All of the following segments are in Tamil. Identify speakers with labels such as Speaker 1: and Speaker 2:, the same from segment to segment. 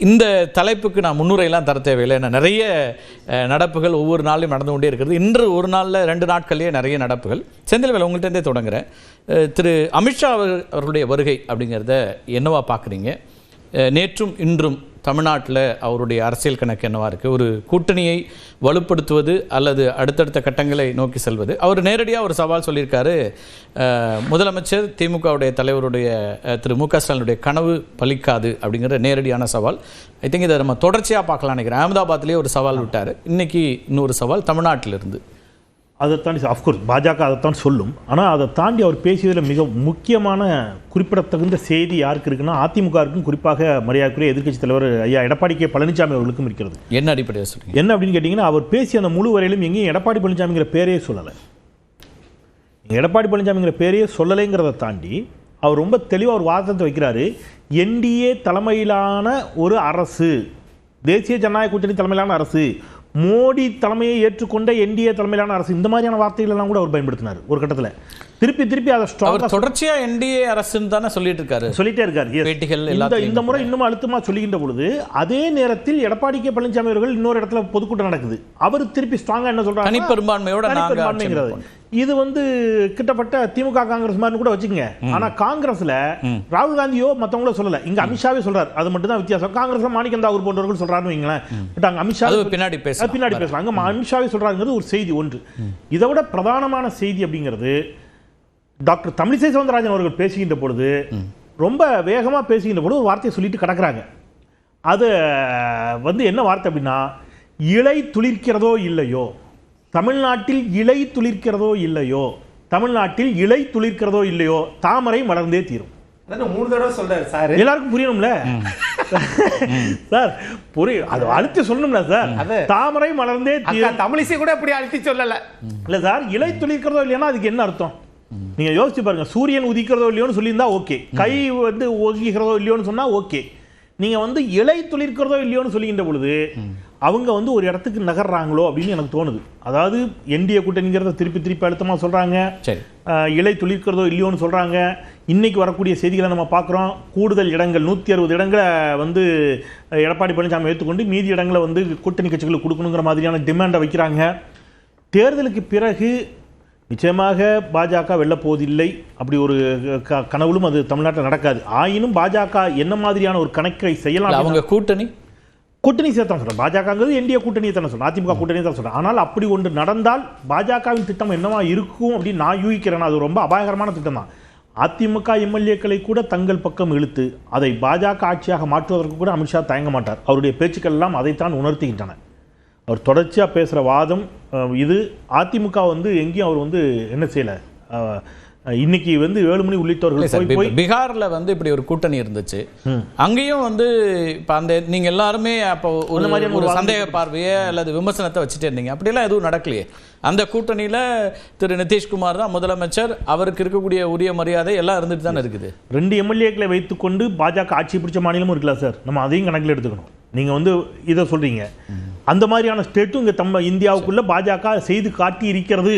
Speaker 1: இந்த தலைப்புக்கு நான் முன்னுரையெல்லாம் தர தேவையில்லை. ஏன்னா நிறைய நடப்புகள் ஒவ்வொரு நாளையும் நடந்து கொண்டே இருக்கிறது. இன்று ஒரு நாளில் 2 நாட்கள்லேயே நிறைய நடப்புகள். செந்தில்வேல், உங்கள்கிட்டே தொடங்குறேன். திரு அமித்ஷா அவர்களுடைய வருகை அப்படிங்கிறத என்னவா பார்க்குறீங்க? நேற்றும் இன்றும் தமிழ்நாட்டில் அவருடைய அரசியல் கணக்கு என்னவா இருக்குது? ஒரு கூட்டணியை வலுப்படுத்துவது அல்லது அடுத்தடுத்த கட்டங்களை நோக்கி செல்வது? அவர் நேரடியாக ஒரு சவால் சொல்லியிருக்காரு. முதலமைச்சர் திமுகவுடைய தலைவருடைய திரு மு க ஸ்டாலினுடைய கனவு பலிக்காது அப்படிங்கிற நேரடியான சவால். ஐ திங்க் இதை நம்ம தொடர்ச்சியாக பார்க்கலாம் நினைக்கிறேன். அகமதாபாத்லேயே ஒரு சவால் விட்டார். இன்றைக்கி இன்னொரு சவால் தமிழ்நாட்டிலிருந்து.
Speaker 2: அதை தாண்டி அஃப்கோர்ஸ் பாஜக அதைத்தான் சொல்லும். ஆனால் அதை தாண்டி அவர் பேசியதில் மிக முக்கியமான குறிப்பிடத்தகுந்த செய்தி யாருக்கு இருக்குன்னா அதிமுகவுக்கும், குறிப்பாக மரியாதைக்குரிய எதிர்க்கட்சி தலைவர் ஐயா எடப்பாடி கே பழனிசாமி அவர்களுக்கும் இருக்கிறது.
Speaker 1: என்ன அடிப்படையாக சொல்லுங்கள்?
Speaker 2: என்ன அப்படின்னு கேட்டிங்கன்னா, அவர் பேசிய அந்த முழு வரையிலும் எங்கேயும் எடப்பாடி பழனிசாமிங்கிற பேரையே சொல்லலை. எடப்பாடி பழனிசாமிங்கிற பேரையே சொல்லலைங்கிறத தாண்டி அவர் ரொம்ப தெளிவாக ஒரு வாதத்தை வைக்கிறாரு. என்டிஏ தலைமையிலான ஒரு அரசு, தேசிய ஜனநாயக கூட்டணி தலைமையிலான அரசு, மோடி தலைமையை ஏற்றுக்கொண்ட என்டிஏ தலைமையிலான அரசு, இந்த மாதிரியான வார்த்தைகள் எல்லாம் கூட அவர் பயன்படுத்தினார் ஒரு கட்டத்தில். திருப்பி அதை ஸ்ட்ராங்கா
Speaker 1: தொடர்ச்சியா என்டிஏ அரசுன்னு தானே சொல்லிட்டே இருக்காரு.
Speaker 2: இந்த முறை இன்னும் அழுத்தமா சொல்லுகின்ற பொழுது, அதே நேரத்தில் எடப்பாடி கே பழனிசாமி அவர்கள் இன்னொரு இடத்துல பொதுக்கூட்டம் நடக்குது. அவர் திருப்பி ஸ்ட்ராங்கா என்ன சொல்றாரு?
Speaker 1: தனிப்பெரும்பான்மையோட.
Speaker 2: இது கிட்டப்பட்ட திமுக காங்கிரஸ் மாதிரி கூட வச்சுக்கங்க. ஆனா காங்கிரஸ்ல ராகுல் காந்தியோ மத்தவங்களோ சொல்லல, இங்க அமித்ஷாவே சொல்றாரு. அது மட்டும் தான் வித்தியாசம். காங்கிரஸ்ல மாணிக்கம் தாகூர் போன்றவர்கள் சொல்றாருன்னு வைங்களேன். பட் அங்க அமித்ஷா பின்னாடி பேசுறாங்க. அமித்ஷாவே சொல்றாருங்கிறது ஒரு செய்தி ஒன்று. இதை விட பிரதானமான செய்தி அப்படிங்கிறது, டாக்டர் தமிழிசை சவுந்தரராஜன் அவர்கள் பேசுகின்ற பொழுது, ரொம்ப வேகமா பேசுகின்ற பொழுது ஒரு வார்த்தையை சொல்லிட்டு கிடக்குறாங்க. அது என்ன வார்த்தை அப்படின்னா, இலை துளிர்க்கிறதோ இல்லையோ தமிழ்நாட்டில், இலை துளிர்க்கிறதோ இல்லையோ தமிழ்நாட்டில், இலை துளிர்க்கிறதோ இல்லையோ தாமரை மலர்ந்தே தீரும்.
Speaker 3: 3 தடவை சொல்றாரு சார்.
Speaker 2: எல்லாருக்கும் புரியணும்ல சார், புரியும். அது அழுத்தி சொல்லணும்ல சார். தாமரை மலர்ந்தே தீரும்.
Speaker 3: தமிழிசை கூட அப்படி அழுத்தி சொல்லல.
Speaker 2: இல்ல சார், இலை துளிர்க்கிறதோ இல்லைன்னா அதுக்கு என்ன அர்த்தம்? நீங்க யோசிச்சு பாருங்க. சூரியன் உதிக்கிறதோ இல்லையோன்னு சொல்லியிருந்தா ஓகே, கை ஒதுக்கிறதோ இல்லையோன்னு சொன்னா ஓகே. நீங்க இலை துளிர்க்கிறதோ இல்லையோன்னு சொல்லுகின்ற பொழுது அவங்க ஒரு இடத்துக்கு நகர்றாங்களோ அப்படின்னு எனக்கு தோணுது. அதாவது என்டிஏ கூட்டணிங்கிறத திருப்பி அழுத்தமா சொல்றாங்க, இலை துளிர்க்கிறதோ இல்லையோன்னு சொல்றாங்க. இன்னைக்கு வரக்கூடிய செய்திகளை நம்ம பார்க்குறோம். கூடுதல் இடங்கள் 160 இடங்களை எடப்பாடி பழனிசாமி ஏற்றுக்கொண்டு மீதி இடங்களை கூட்டணி கட்சிகளுக்கு கொடுக்கணுங்கிற மாதிரியான டிமாண்டை வைக்கிறாங்க. தேர்தலுக்கு பிறகு நிச்சயமாக பாஜக வெல்லப்போவதில்லை, அப்படி ஒரு கனவுலும் அது தமிழ்நாட்டில் நடக்காது. ஆயினும் பாஜக என்ன மாதிரியான ஒரு கணக்கை செய்யலாம்?
Speaker 1: அவங்க
Speaker 2: கூட்டணி சேர்த்தான் சொல்றேன். பாஜகங்கிறது என்டிஏ கூட்டணியை தானே சொல்றேன், அதிமுக கூட்டணியை தான் சொல்றேன். ஆனால் அப்படி ஒன்று நடந்தால் பாஜகவின் திட்டம் என்னவா இருக்கும் அப்படின்னு நான் யூகிக்கிறேன். அது ரொம்ப அபாயகரமான திட்டம் தான். அதிமுக எம்எல்ஏக்களை கூட தங்கள் பக்கம் இழுத்து அதை பாஜக ஆட்சியாக மாற்றுவதற்கு கூட அமித்ஷா தயங்க மாட்டார். அவருடைய பேச்சுக்கள் எல்லாம் அதைத்தான் உணர்த்துகின்றன. அவர் தொடர்ச்சியாக பேசுகிற வாதம் இது. அதிமுக எங்கேயும் அவர் என்ன செய்யலை. இன்னைக்கு வேலுமணி உள்ளிட்டவர்கள் போய்
Speaker 1: பீகார்ல இப்படி ஒரு கூட்டணி இருந்துச்சு. அங்கேயும் இப்போ அந்த நீங்க எல்லாருமே அப்போ ஒரு சந்தேக பார்வையை அல்லது விமர்சனத்தை வச்சுட்டே இருந்தீங்க. அப்படியெல்லாம் எதுவும் நடக்கலையே. அந்த கூட்டணியில திரு நிதிஷ்குமார் தான் முதலமைச்சர். அவருக்கு இருக்கக்கூடிய உரிய மரியாதை எல்லாம் இருந்துட்டு தானே இருக்குது.
Speaker 2: 2 எம்எல்ஏக்களை வைத்துக்கொண்டு பாஜக ஆட்சி பிடிச்ச மாநிலமும் இருக்கலாம் சார். நம்ம அதையும் கணக்கில் எடுத்துக்கணும். நீங்க இதை சொல்றீங்க, அந்த மாதிரியான ஸ்டேட்டும் இங்க இந்தியாவுக்குள்ள பாஜக செய்து காட்டி இருக்கிறது.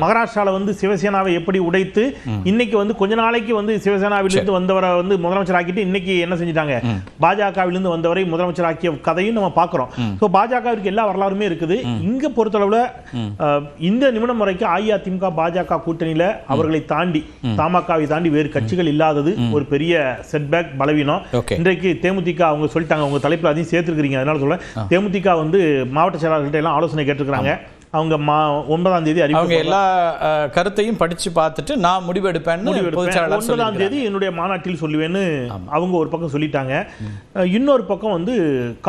Speaker 2: மகாராஷ்டிரால சிவசேனாவை எப்படி உடைத்து இன்னைக்கு கொஞ்ச நாளைக்கு சிவசேனாவிலிருந்து வந்தவரை முதலமைச்சர் ஆக்கிட்டு இன்னைக்கு என்ன செஞ்சிட்டாங்க, பாஜகவிலிருந்து வந்தவரை முதலமைச்சர் ஆக்கிய கதையும் நம்ம பார்க்கிறோம். ஸோ பாஜகவிற்கு எல்லா வரலாறுமே இருக்குது. இங்க பொறுத்தளவுல இந்த நிமிடம் வரைக்கும் அஇஅதிமுக பாஜக கூட்டணியில அவர்களை தாண்டி, தமாகவை தாண்டி வேறு கட்சிகள் இல்லாதது ஒரு பெரிய செட்பேக், பலவீனம். இன்றைக்கு தேமுதிக அவங்க சொல்லிட்டாங்க, உங்க தலைப்பில் அதையும் சேர்த்துருக்கீங்க. அதனால சொல்ல, தேமுதிக மாவட்ட செயலாளர்கள்ட்ட எல்லாம் ஆலோசனை கேட்டிருக்கிறாங்க. அவங்க 9ஆம் தேதி
Speaker 1: அவங்க எல்லா கருத்தையும் படிச்சு பார்த்துட்டு நான் முடிவெடுப்பேன்.
Speaker 2: 9ஆம் தேதி என்னுடைய மாநாட்டில் சொல்லுவேன்னு அவங்க ஒரு பக்கம் சொல்லிட்டாங்க. இன்னொரு பக்கம்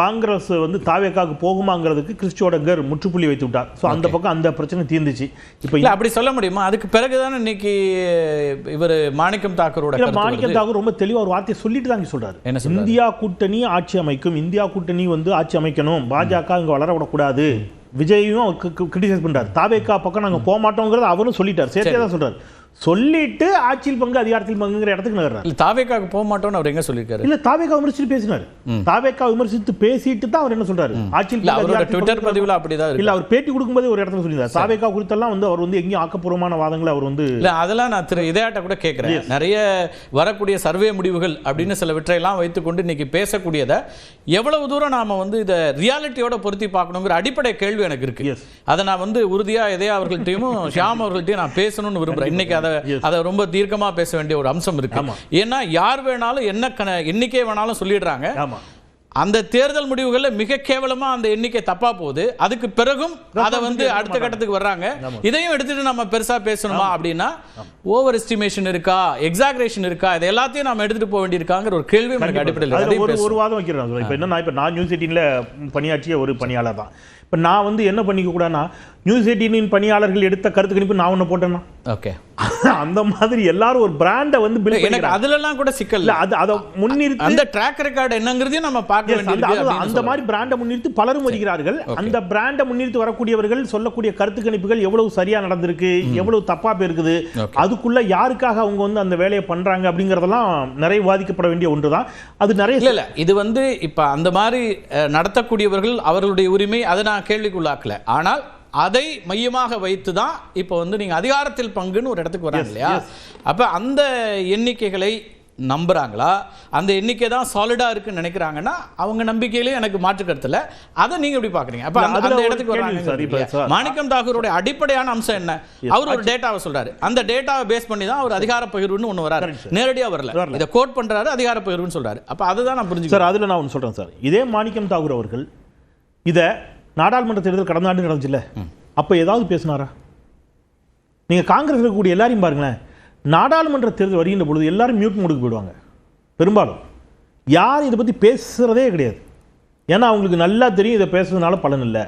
Speaker 2: காங்கிரஸ் தாவேக்காவுக்கு போகுமாங்கிறதுக்கு கிறிஸ்டோடங்கர் முற்றுப்புள்ளி வைத்து விட்டார். ஸோ அந்த பக்கம் அந்த பிரச்சனை தீர்ந்துச்சு. இப்போ
Speaker 1: அப்படி சொல்ல முடியுமா? அதுக்கு பிறகுதானே இன்னைக்கு இவர் மாணிக்கம் தாக்கூர்
Speaker 2: ரொம்ப தெளிவாக ஒரு வார்த்தையை சொல்லிட்டு தாங்க சொல்றாரு. இந்தியா கூட்டணி ஆட்சி அமைக்கும், இந்தியா கூட்டணி ஆட்சி அமைக்கணும், பாஜக இங்க வளர விடக்கூடாது. விஜயும் கிரிட்டிசைஸ் பண்றாரு. தாவேக்கா பக்கம் நாங்க போக மாட்டோங்கிறத அவரும் சொல்லிட்டார், சேர்த்தே தான் சொல்றாரு. சொல்லிட்டு ஆட்சியில் பங்கு அதிகாரத்தில் பங்குங்கிற இடத்துக்கு நகர்றாரு.
Speaker 1: இல்ல தாவேக்காக்கு போக மாட்டோம்னு அவர் எங்க சொல்லியிருக்காரு?
Speaker 2: இல்ல தாவேக்கா விமர்சித்து பேசினாரு. தாவேக்கா விமர்சித்து பேசிட்டு தான் அவர் என்ன சொல்றாரு, ஆட்சியில்
Speaker 1: இல்ல அவரோட ட்விட்டர் பதிவுல அப்படிதான் இருக்கு.
Speaker 2: இல்ல அவர் பேட்டி கொடுக்கும்போது ஒரு இடத்துல சொல்லியிருந்தார் தாவேக்கா குறித்தெல்லாம் வந்து அவர் வந்து எங்கேயும் ஆக்கப்பூர்வமான வாதங்களை அவர் வந்து
Speaker 1: இல்ல அதெல்லாம் நான் திரு இதயாட்ட கூட கேட்கிறேன். நிறைய வரக்கூடிய சர்வே முடிவுகள் அப்படின்னு சில விற்றையெல்லாம் வைத்துக்கொண்டு இன்னைக்கு பேசக்கூடியதை எவ்வளவு தூரம் நாம வந்து இதை ரியாலிட்டியோட பொருத்தி பார்க்கணுங்கிற அடிப்படை கேள்வி எனக்கு இருக்கு. அதை நான் வந்து உறுதியா இதயா அவர்கள்ட்டையும் ஷியாம் அவர்கள்ட்டையும் நான் பேசணும்னு விரும்புறேன். இன்னைக்கு அதை ரொம்ப தீர்க்கமா பேச வேண்டிய ஒரு அம்சம் இருக்கு. ஏன்னா யார் வேணாலும் என்ன எண்ணிக்கை வேணாலும் சொல்லிடுறாங்க. அந்த தேர்தல் முடிவுகளில் மிக கேவலமா அந்த எண்ணிக்கை தப்பா போகுது. அதுக்கு பிறகும் அதை வந்து அடுத்த கட்டத்துக்கு வர்றாங்க. இதையும் எடுத்துட்டு நம்ம பெருசா பேசணுமா அப்படின்னா ஓவர் எஸ்டிமேஷன் இருக்கா, எக்ஸாகரேஷன் இருக்கா, இது எல்லாத்தையும் நம்ம எடுத்துட்டு போக வேண்டியிருக்காங்கிற ஒரு கேள்வி எனக்கு அடிப்படையில்
Speaker 2: ஒரு வாதம் வைக்கிறேன். இப்போ என்ன, இப்போ நான் நியூஸ் 18ல பணியாற்றிய ஒரு பணியாளர் தான். இப்போ நான் வந்து என்ன பண்ணிக்க கூடாதுன்னா, நியூஸ் 18 பணியாளர்கள் எடுத்த கருத்து கணிப்பு நான் ஒன்று போட்டேன்னா
Speaker 1: ஓகே
Speaker 2: அந்த மாதிரி எல்லாரும் ஒரு பிராண்டை வந்து பில்ட்
Speaker 1: எனக்கு அதுலலாம் கூட சிக்கல் இல்ல.
Speaker 2: அதை முன்னிறுத்தி
Speaker 1: அந்த ட்ராக் ரெக்கார்ட் என்னங்கிறதையும் நம்ம பார்க்க வேண்டியது.
Speaker 2: அந்த மாதிரி பிராண்டை முன்னிறுத்தி பலரும் வருகிறார்கள். அந்த பிராண்டை முன்னிறுத்தி வரக்கூடியவர்கள் சொல்லக்கூடிய கருத்து கணிப்புகள் எவ்வளவு சரியா நடந்திருக்கு, எவ்வளவு தப்பா போயிருக்குது, அதுக்குள்ள யாருக்காக அவங்க வந்து அந்த வேலையை பண்றாங்க அப்படிங்கறதெல்லாம் நிறைய விவாதிக்கப்பட வேண்டிய ஒன்றுதான். அது நிறைய
Speaker 1: இல்ல இது வந்து இப்ப அந்த மாதிரி நடத்தக்கூடியவர்கள் அவர்களுடைய உரிமை, அதை நான் கேள்விக்குள்ளாக்கல. ஆனால் அதை மையமாக வைத்து தான் இப்போ வந்து நீங்க அதிகாரத்தில் பங்குன்னு ஒரு இடத்துக்கு வராங்க இல்லையா? அப்ப அந்த எண்ணிக்கைகளை நம்புறாங்களா, அந்த எண்ணிக்கை தான் சாலிடா இருக்குன்னு நினைக்கிறாங்கன்னா அவங்க நம்பிக்கையிலே எனக்கு மாற்று கருத்து இல்லை. அதை நீங்க எப்படி பாக்குறீங்க? அப்ப அந்த இடத்துக்கு வராங்க. மாணிக்கம் தாகூருடைய அடிப்படையான அம்சம் என்ன? அவர் ஒரு டேட்டாவை சொல்றாரு. அந்த டேட்டாவை பேஸ் பண்ணி தான் அவர் அதிகார பகிர்வுன்னு ஒன்று வராரு. நேரடியா வரல, இதை கோட் பண்றாரு, அதிகார பகிர்வுன்னு சொல்றாரு. அப்ப அதுதான் நான் புரிஞ்சுக்கிறேன்
Speaker 2: சார். அதுல நான் ஒன்று சொல்றேன் சார். இதே மாணிக்கம் தாகூர் அவர்கள் இதை நாடாளுமன்ற தேர்தல் கடந்த ஆண்டு நடந்துச்சுல்ல, அப்போ ஏதாவது பேசினாரா? நீங்கள் காங்கிரஸ் இருக்கக்கூடிய எல்லாரையும் பாருங்களேன், நாடாளுமன்ற தேர்தல் வருகின்ற பொழுது எல்லாரும் மியூட் மோடுக்கு போயிடுவாங்க. பெரும்பாலும் யாரும் இதை பற்றி பேசுகிறதே கிடையாது. ஏன்னா அவங்களுக்கு நல்லா தெரியும் இதை பேசுறதுனால பலன் இல்லை.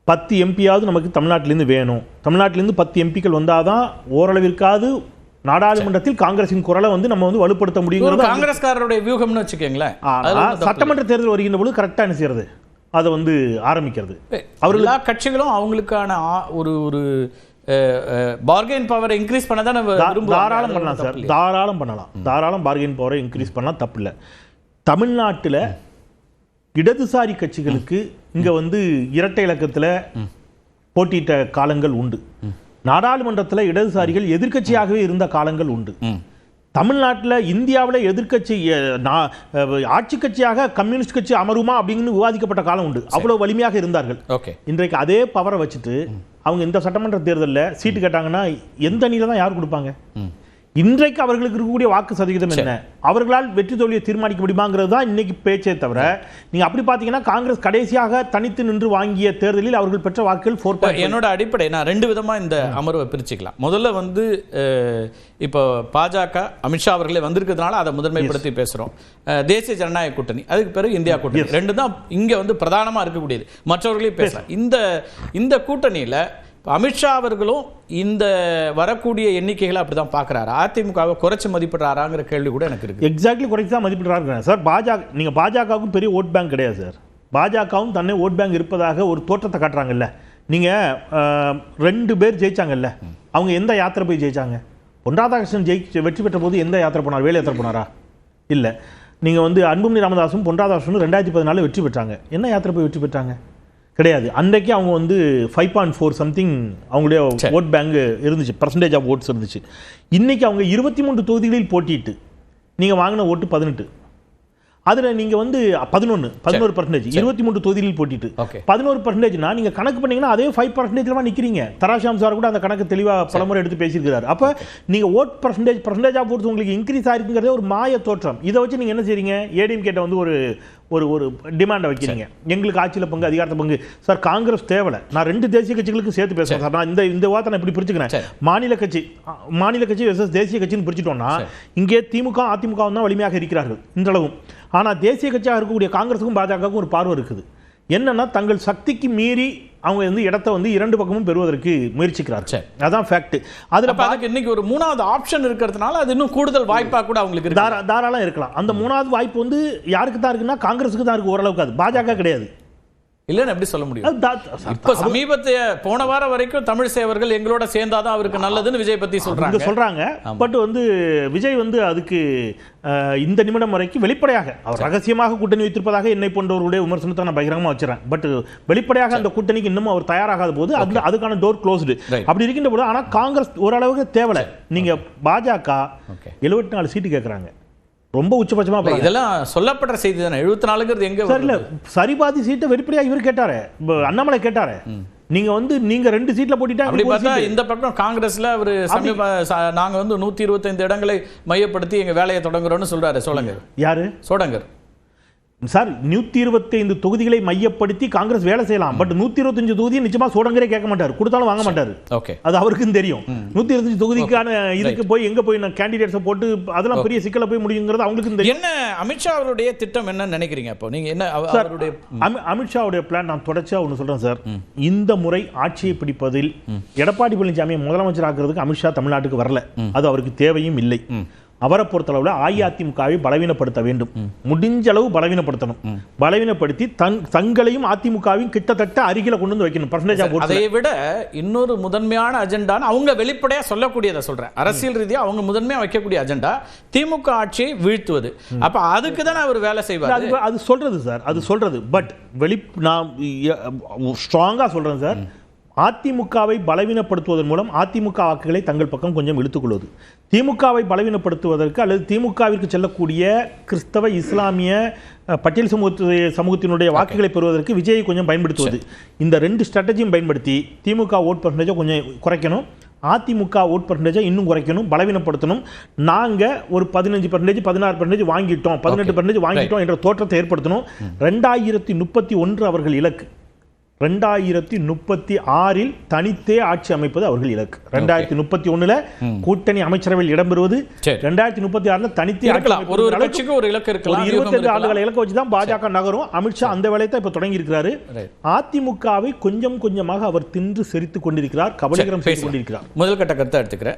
Speaker 2: 10 எம்பியாவது நமக்கு தமிழ்நாட்டிலேருந்து வேணும், தமிழ்நாட்டிலேருந்து 10 எம்பிக்கள் வந்தால் தான் ஓரளவிற்காவது நாடாளுமன்றத்தில் காங்கிரசின் குரலை வந்து நம்ம வந்து வலுப்படுத்த முடியும்.
Speaker 1: காங்கிரஸ்காரருடைய வியூகம்னு வச்சுக்கோங்களேன்.
Speaker 2: சட்டமன்ற தேர்தல் வருகின்ற பொழுது கரெக்டாக என்ன செய்யறது, அதை வந்து ஆரம்பிக்கிறது.
Speaker 1: அவர் எல்லா கட்சிகளும் அவங்களுக்கான ஒரு ஒரு பார்கெயின் பவரை இன்க்ரீஸ் பண்ண தான்
Speaker 2: தாராளம் பண்ணலாம் சார். தாராளம் பண்ணலாம், தாராளம் பார்கெயின் பவரை இன்க்ரீஸ் பண்ணலாம், தப்பு இல்லை. தமிழ்நாட்டில் இடதுசாரி கட்சிகளுக்கு இங்கே வந்து இரட்டை இலக்கத்தில் போட்டியிட்ட காலங்கள் உண்டு. நாடாளுமன்றத்தில் இடதுசாரிகள் எதிர்க்கட்சியாகவே இருந்த காலங்கள் உண்டு. தமிழ்நாட்டில் இந்தியாவில் எதிர்க்கட்சி ஆட்சி கட்சியாக கம்யூனிஸ்ட் கட்சி அமருமா அப்படின்னு விவாதிக்கப்பட்ட காலம் உண்டு. அவ்வளவு வலிமையாக இருந்தார்கள். இன்றைக்கு அதே பவரை வச்சுட்டு அவங்க இந்த சட்டமன்ற தேர்தலில் சீட்டு கேட்டாங்கன்னா எந்த அணியில தான் யார் கொடுப்பாங்க? இன்றைக்கு அவர்களுக்கு இருக்கக்கூடிய வாக்கு சதவீதம் என்ன, அவர்களால் வெற்றி தோல்வியை தீர்மானிக்க முடியுமாங்கிறது தான் இன்னைக்கு பேச்சே தவிர, நீங்க அப்படி பார்த்தீங்கன்னா காங்கிரஸ் கடைசியாக தனித்து நின்று வாங்கிய தேர்தலில் அவர்கள் பெற்ற வாக்குகள் 4.
Speaker 1: என்னோட அடிப்படை நான் 2 விதமா இந்த அமர்வை பிரிச்சுக்கலாம். முதல்ல வந்து இப்போ பாஜக அமித்ஷா அவர்களே வந்திருக்கிறதுனால அதை முதன்மைப்படுத்தி பேசுறோம். தேசிய ஜனநாயக கூட்டணி, அதுக்கு பிறகு இந்தியா கூட்டணி, 2 தான் இங்க வந்து பிரதானமா இருக்கக்கூடியது. மற்றவர்களையும் பேசலாம். இந்த கூட்டணியில அமித்ஷா அவர்களும் இந்த வரக்கூடிய எண்ணிக்கைகளை அப்படிதான் பார்க்குறாரு. அதிமுகவை குறைச்சி மதிப்பிடுறாராங்கிற கேள்வி கூட எனக்கு இருக்கு.
Speaker 2: எக்ஸாக்ட்லி குறைச்சி தான் மதிப்பிடுறாரு சார். நீங்கள் பாஜகவுக்கும் பெரிய ஓட் பேங்க் கிடையாது சார். பாஜகவும் தன்னை ஓட் பேங்க் இருப்பதாக ஒரு தோற்றத்தை காட்டுறாங்கல்ல. நீங்கள் 2 பேர் ஜெயிச்சாங்கல்ல, அவங்க எந்த யாத்திரை போய் ஜெயிச்சாங்க? பொன் ராதாகிருஷ்ணன் வெற்றி பெற்ற போது எந்த யாத்திரை போனார்? வேலை யாத்திரை போனாரா? இல்லை. நீங்கள் வந்து அன்புமணி ராமதாஸும் பொன் ராதாகிருஷ்ணனும் 2014 வெற்றி பெற்றாங்க. என்ன யாத்திரை போய் வெற்றி பெற்றாங்க? கிடையாது. அன்றைக்கு அவங்க வந்து 5.4 சம்திங் அவங்களுடைய ஓட் பேங்க் இருந்துச்சு, பர்சன்டேஜ் ஆஃப் ஓட்ஸ் இருந்துச்சு. இன்னைக்கு அவங்க 23 தொகுதிகளில் போட்டிட்டு நீங்கள் வாங்கின ஓட்டு 18, அதில் நீங்கள் வந்து 11%, 23 தொகுதிகளில் போட்டிட்டு 11%. நீங்கள் கணக்கு பண்ணீங்கன்னா அதே 5% நிற்கிறீங்க. தராஷாம் சார் கூட அந்த கணக்கு தெளிவாக பலமுறை எடுத்து பேசியிருக்கிறார். அப்போ நீங்கள் ஓட் பர்சன்டேஜ் ஆஃப் ஓட்ஸ் உங்களுக்கு இன்க்ரீஸ் ஆகிருக்குங்கிறதே ஒரு மாய தோற்றம். இதை வச்சு நீங்கள் என்ன செய்றீங்க? ஏடிஎம் கேட்ட வந்து ஒரு ஒரு டிமாண்டை வைக்கிறீங்க, எங்களுக்கு ஆட்சியில் பங்கு, அதிகாரத்தை பங்கு. சார் காங்கிரஸ் தேவையில்லை. நான் 2 தேசிய கட்சிகளுக்கும் சேர்த்து பேசுகிறேன் சார். நான் இந்த வார்த்தை நான் இப்படி பிரிச்சுக்கிறேன். மாநில கட்சி வெர்சஸ் தேசிய கட்சின்னு பிரிச்சுட்டோம்னா இங்கே திமுக அதிமுகவும் தான் வலிமையாக இருக்கிறார்கள் இன்றளவும். ஆனால் தேசிய கட்சியாக இருக்கக்கூடிய காங்கிரஸுக்கும் பாஜகவுக்கும் ஒரு பார்வை இருக்குது. என்னன்னா தங்கள் சக்திக்கு மீறி அவங்க வந்து இடத்தை வந்து 2 பக்கமும் பெறுவதற்கு முயற்சிக்கிறார்கள். அதான் ஃபேக்ட்.
Speaker 1: அதுக்கு இன்னைக்கு ஒரு 3வது ஆப்ஷன் இருக்கிறதுனால அது இன்னும் கூடுதல் வாய்ப்பா கூட அவங்களுக்கு
Speaker 2: தாராளம் இருக்கலாம். அந்த 3வது வாய்ப்பு வந்து யாருக்கு தான் இருக்குன்னா காங்கிரஸுக்கு தான் இருக்கு ஓரளவுக்கு. அது பாஜக கிடையாது.
Speaker 1: இல்லன்னு எப்படி சொல்ல முடியும்? இப்ப சமீபத்திய போன வாரம் வரைக்கும் தமிழ் சேவர்கள் எங்களோட சேர்ந்தாதான் அவருக்கு நல்லதுன்னு விஜய் பத்தி
Speaker 2: சொல்றாங்க. பட் வந்து விஜய் வந்து அதுக்கு இந்த நிமிடம் வரைக்கும் வெளிப்படையாக அவர் ரகசியமாக கூட்டணி வைத்திருப்பதாக என்னை போன்றவருடைய விமர்சனத்தை நான் பகிரங்கமா வச்சுறேன். பட் வெளிப்படையாக அந்த கூட்டணிக்கு இன்னமும் அவர் தயாராகாத போது அதுக்கான டோர் க்ளோஸ்டு. அப்படி இருக்கின்ற போது ஆனா காங்கிரஸ் ஓரளவுக்கு தேவலை. நீங்க பாஜக 74 சீட்டு கேட்கறாங்க, ரொம்ப உச்சபட்சமா.
Speaker 1: இதெல்லாம் சொல்லப்படுற செய்தி தானே. 74ங்கிறது எங்க
Speaker 2: இல்ல சரிபாதி சீட்டை வெளிப்படையா இவர் கேட்டாரு, அண்ணாமலை கேட்டாரு. நீங்க வந்து நீங்க 2 சீட்ல போட்டிட்டா
Speaker 1: அப்படி பார்த்தா இந்த பக்கம் காங்கிரஸ்ல அவர் நாங்க வந்து 125 இடங்களை மையப்படுத்தி எங்க வேலையை தொடங்குறோம்னு சொல்றாரு சோளங்கர்.
Speaker 2: யாரு?
Speaker 1: சோடங்கர்
Speaker 2: சார். 125 தொகுதிகளை மையப்படுத்தி காங்கிரஸ் வேலை செய்யலாம். பட் 125 தொகுதியை நிச்சயமா சோடங்கரே கேட்க மாட்டார், கொடுத்தாலும் வாங்க மாட்டார். அது அவருக்கும் தெரியும். 125 தொகுதிக்கான இதுக்கு போய் எங்க போய் நான் கேண்டிடேட்ஸை போட்டு அதெல்லாம் பெரிய சிக்கல போய் முடியுங்கிறது அவங்களுக்கும் தெரியும்.
Speaker 1: என்ன அமித்ஷா அவருடைய திட்டம் என்ன நினைக்கிறீங்க? அப்போ நீங்க என்ன அவருடைய
Speaker 2: அமித்ஷாவுடைய பிளான் நான் தொடர்ச்சியா ஒன்று சொல்றேன் சார். இந்த முறை ஆட்சியை பிடிப்பதில் எடப்பாடி பழனிசாமியை முதலமைச்சர் ஆக்குறதுக்கு அமித்ஷா தமிழ்நாட்டுக்கு வரல. அது அவருக்கு தேவையும் இல்லை. அவரை பொறுத்தளவுல அஇஅதிமுகவை பலவீனப்படுத்த வேண்டும், முடிஞ்ச அளவு பலவீனப்படுத்தணும். பலவீனப்படுத்தி தங்களையும் அதிமுகவையும் கிட்டத்தட்ட அருகில கொண்டு வந்து வைக்கணும்.
Speaker 1: அதை விட இன்னொரு முதன்மையான அஜெண்டா அவங்க வெளிப்படையா சொல்லக்கூடியதை சொல்றேன். அரசியல் ரீதியா அவங்க முதன்மையா வைக்கக்கூடிய அஜெண்டா திமுக ஆட்சியை வீழ்த்துவது. அப்ப அதுக்கு தானே அவர் வேலை செய்வார்.
Speaker 2: அது சொல்றது சார், அது சொல்றது. பட் நான் ஸ்ட்ராங்கா சொல்றேன் சார், அதிமுகவை பலவீனப்படுத்துவதன் மூலம் அதிமுக வாக்குகளை தங்கள் பக்கம் கொஞ்சம் இழுத்துக்கொள்வது, திமுகவை பலவீனப்படுத்துவதற்கு அல்லது திமுகவிற்கு செல்லக்கூடிய கிறிஸ்தவ இஸ்லாமிய பட்டியல் சமூகத்தினுடைய வாக்குகளை பெறுவதற்கு விஜயை கொஞ்சம் பயன்படுத்துவது. இந்த 2 ஸ்ட்ராட்டஜியும் பயன்படுத்தி திமுக ஓட் பர்சன்டேஜை கொஞ்சம் குறைக்கணும், அதிமுக ஓட் பர்சன்டேஜை இன்னும் குறைக்கணும், பலவீனப்படுத்தணும். நாங்கள் ஒரு 15%, 16% வாங்கிட்டோம், 18% வாங்கிட்டோம் என்ற தோற்றத்தை ஏற்படுத்தணும். 2031 அவர்கள் இலக்கு. 2036 தனித்தே ஆட்சி அமைப்பது அவர்கள் இலக்கு. 2031 கூட்டணி அமைச்சரவையில் இடம்பெறுவது, 2036 தனித்தே
Speaker 1: ஒரு இலக்கு இருக்கலாம்.
Speaker 2: 22 ஆண்டுகள் இலக்கு வச்சுதான் பாஜக நகரும். அமித்ஷா அந்த வேலையை தான் இப்ப தொடங்கி இருக்கிறாரு. அதிமுகவை கொஞ்சம் கொஞ்சமாக அவர் தின்று செரித்துக் கொண்டிருக்கிறார், கபலீகரம் செய்து கொண்டிருக்கிறார்.
Speaker 1: முதல் கட்ட கருத்தை எடுத்துக்கிறேன்.